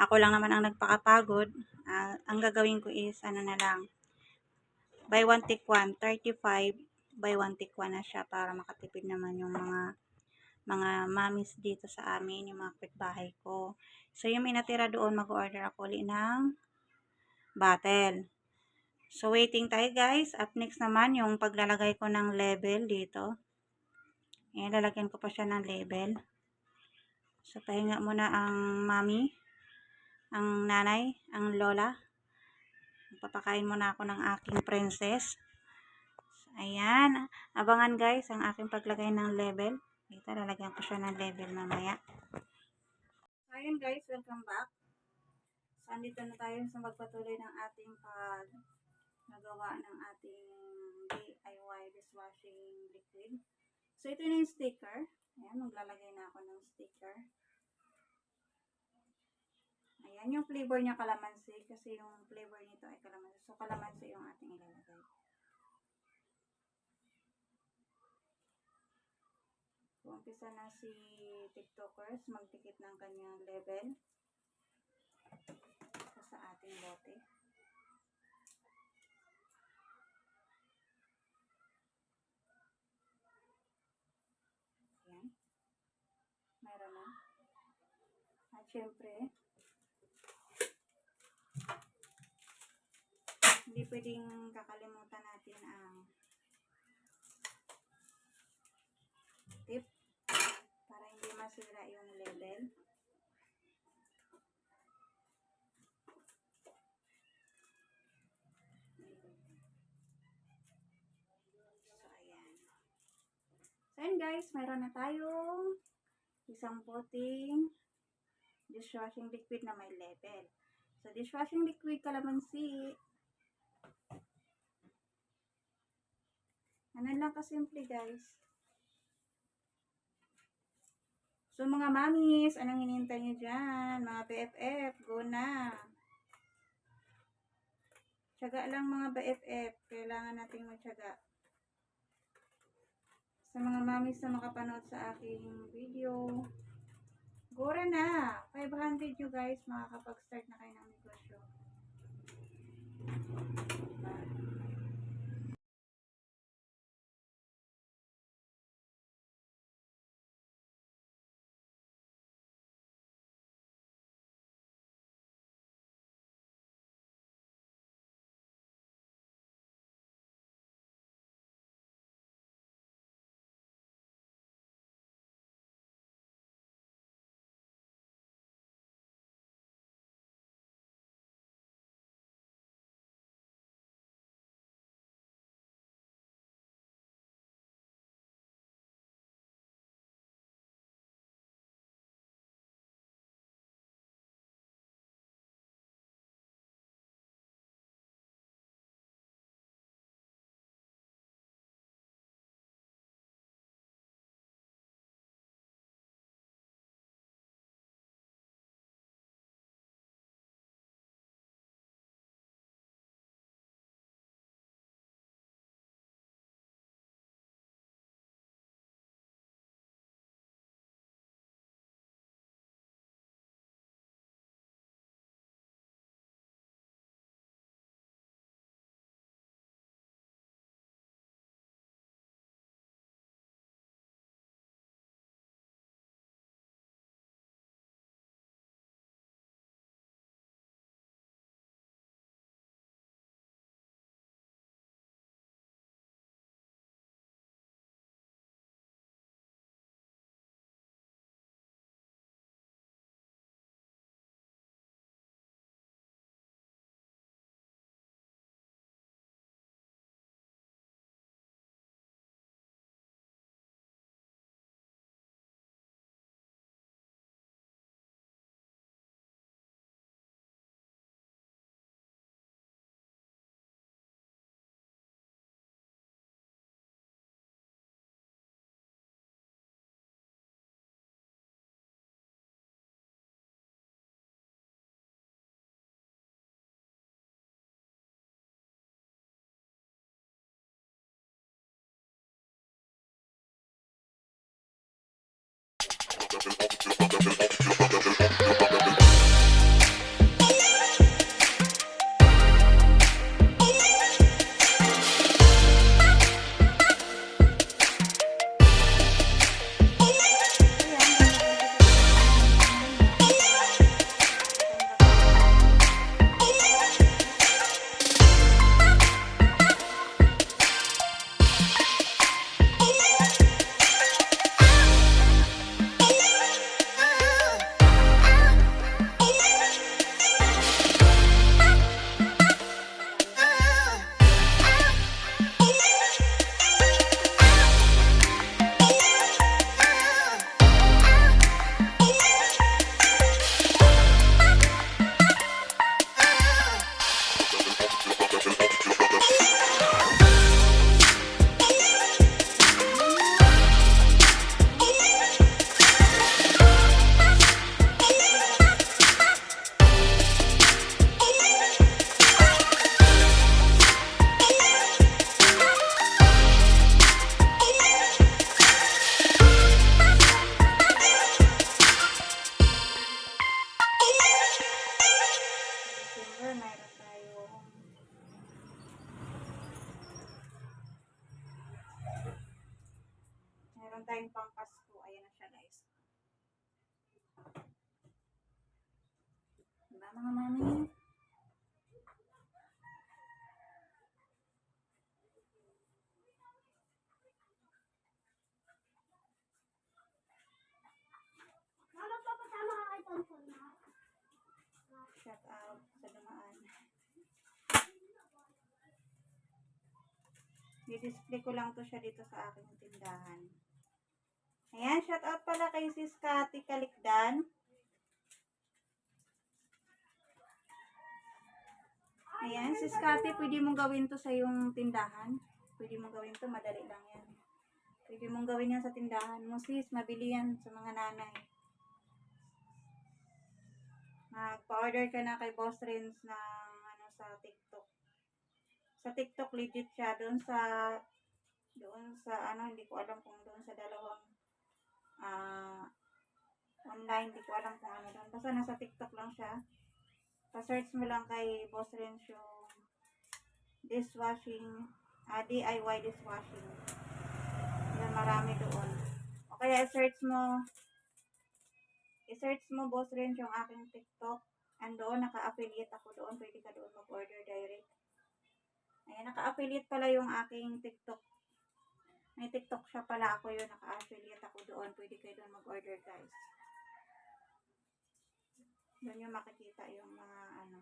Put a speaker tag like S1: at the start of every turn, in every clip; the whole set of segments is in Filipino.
S1: ako lang naman ang nagpakapagod, ang gagawin ko is ano na lang, buy one take one, 35 buy one take one na siya para makatipid naman yung mga mommies dito sa amin, yung mga kapitbahay ko. So yung may natira doon, mag-order ako ulit ng bottle. So waiting tayo guys. Up next naman yung paglalagay ko ng label dito. Ayan, lalagyan ko pa siya ng label. So pahinga muna ang mami, ang nanay, ang lola. Papakain muna ako ng aking princess. Ayan, abangan guys ang aking paglagay ng label. Dito, lalagyan ko siya ng label mamaya. So, ayan guys, welcome back. So, andito na tayo sa magpatuloy ng ating nagawa ng ating DIY dishwashing liquid. So, ito na yung sticker. Ayan, maglalagay na ako ng sticker. Ayan, yung flavor niya kalamansi kasi yung flavor nito ay kalamansi. So, kalamansi yung ating ilalagay. Umpisa na si TikTokers magdikit ng kanyang level sa ating bote. Ayan. Meron na. At syempre, hindi pwedeng kakalimutan natin ang tip para hindi masira yung level. So, ayan guys, mayroon na tayong isang poteng dishwashing liquid na may label. So, dishwashing liquid kalamansi. Ano lang kasimple guys. So, mga mamis, anong hinihintay nyo dyan? Mga BFF, go na. Tiyaga lang mga BFF. Kailangan nating magtiyaga. Sa mga mamis na makapanood sa aking video, gora na. 500 you guys, makakapag-start na kayo ng negosyo. tayong pang Pasko. Ayan na siya guys. Diba mga mami? Shout out sa dumaan. I-display ko lang to siya dito sa aking tindahan. Ayan, shout out pala kay Sis Cathy Kalikdan. Ayan, Sis Cathy, pwede mong gawin to sa iyong tindahan. Pwede mong gawin to, madali lang yan. Pwede mong gawin yan sa tindahan mo, sis. Mabili yan sa mga nanay. Magpa-order ka na kay Boss Renz ng ano, sa TikTok. Sa TikTok legit siya. Doon sa ano, hindi ko alam kung doon sa dalawang online, hindi ko alam kung ano doon. Basta nasa TikTok lang siya. Pa-search mo lang kay Boss Renz yung dishwashing, DIY dishwashing. Yan, marami doon. O kaya i-search mo Boss Renz yung aking TikTok. Andoon, naka-affiliate ako doon. Pwede ka doon mag-order direct. Ayan, naka-affiliate pala yung aking TikTok. May TikTok siya pala ako yun. Naka-affiliate ako doon. Pwede kayo doon mag-order guys. Doon yung makikita yung mga ano.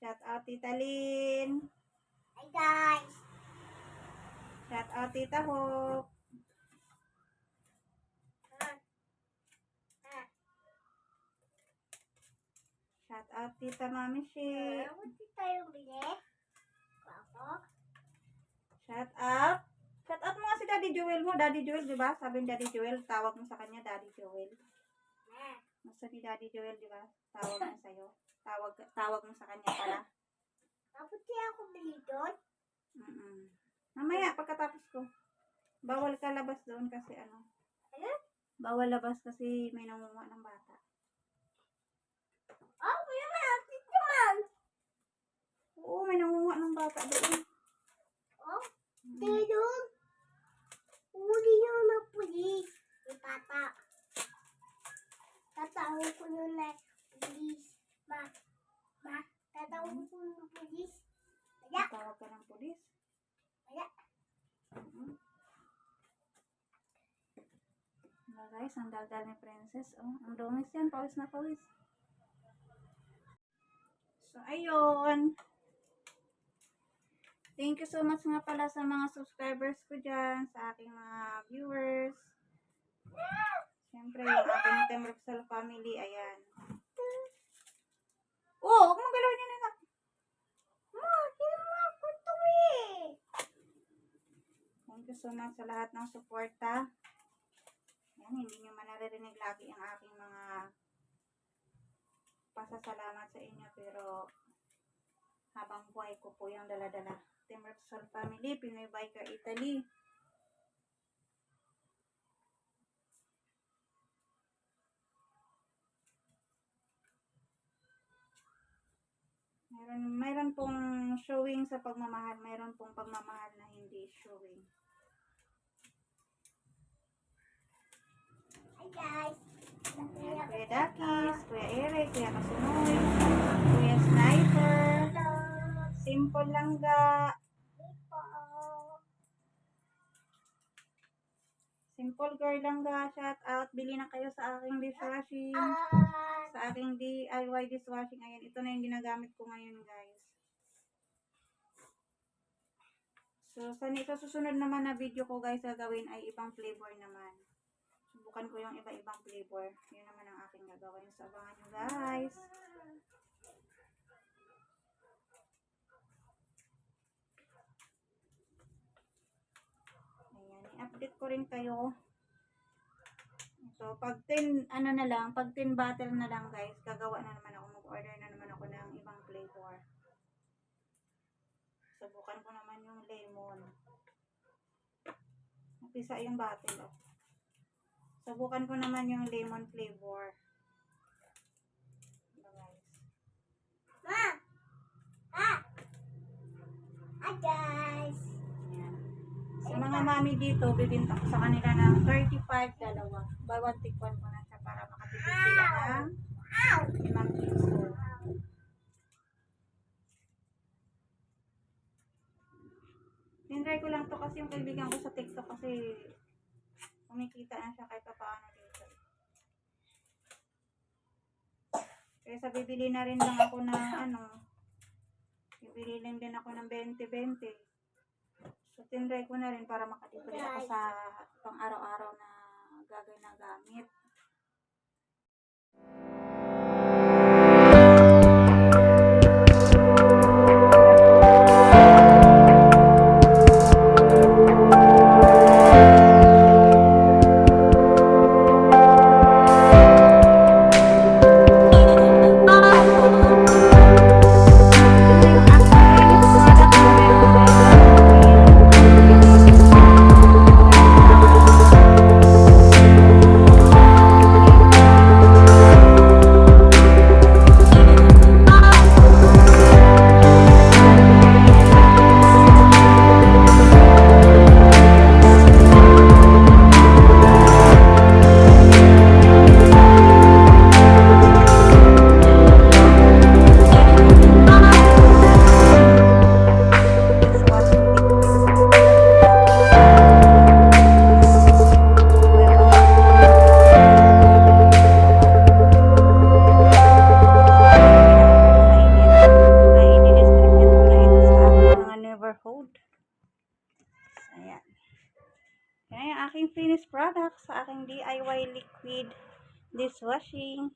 S1: Shout out Tita Lynn.
S2: Hi guys.
S1: Shout out Tita Hope. Shout out Tita Mami Shi.
S2: Buti tayo bili. Ako.
S1: Shout out. Shout out mo nga si Daddy Joel mo. Daddy Joel, di ba? Sabi ni Daddy Joel, tawag mo sa kanya Daddy Joel. Gusto ni Daddy Joel, di ba? Tawag mo sa'yo. Tawag mo sa kanya pala.
S2: Buti ako bili doon.
S1: Mamaya, pagkatapos ko. Bawal ka labas doon kasi ano.
S2: Ano?
S1: Bawal labas kasi may nangunguha ng bata.
S2: Oh, may malapit naman.
S1: Oo, may nangunguha ng bata doon.
S2: Oh, pero uli nyo na pulis. Ipata. Tatawag ko yun na pulis. Tatawag ko ng pulis. Kaya.
S1: Tawag ka ng pulis.
S2: Kaya.
S1: Guys, ang daldal ni Princess. Oh, ang dumis yan. Pawis na pawis. So, ayun. Thank you so much nga pala sa mga subscribers ko dyan, sa aking mga viewers. Siyempre, yung aking Team Roxal family, ayan. Oh, huwag mong galawin yun, anak.
S2: Ginawa ko ito eh.
S1: Thank you so much sa lahat ng suporta. Ayan, hindi nyo man naririnig lagi ang aking mga pasasalamat sa inyo, pero Habang buhay ko po yung dala-dala. Team Repsol Family, Pinoy Biker Italy. Mayroon pong showing sa pagmamahal. Mayroon pong pagmamahal na hindi showing.
S2: Hi guys.
S1: Ayan, Kuya Dakis, Kuya Eric, Kuya Kasunoy, Kuya Sniper,
S2: Hello.
S1: Simple Langga, Simple Girl Langga, shout out. Bili na kayo sa aking dishwashing. Sa aking DIY dishwashing. Ayan, ito na yung ginagamit ko ngayon, guys. So, sa susunod naman na video ko, guys, gagawin ay ibang flavor naman. Subukan ko yung iba-ibang flavor. Yun naman ang aking gagawin. So, abangan nyo, guys. Ayan, i-update ko rin kayo. So, pag 10 bottle na lang, guys, gagawa na naman ako, mag-order na naman ako ng ibang flavor. Subukan ko naman yung lemon. Napisa yung bottle, oh. Subukan ko naman yung lemon flavor. Diba, guys?
S2: Ma. Ah. Hi guys.
S1: Ayan. Sa mga mami dito, bibinta ko sa kanila ng 35 dalawa. Buy one, take one ko na siya para makatipid sila ng 5 piso. Tinry ko lang to kasi yung kaibigan ko sa TikTok kasi kumikita na siya kahit paano dito. Kaya sa bibili na rin lang ako ng bibili din ako ng 20-20. So, tinry ko na rin para makatipid ako sa pang araw-araw na gamit. Ayan. Yan yung aking finished product sa aking DIY liquid dishwashing.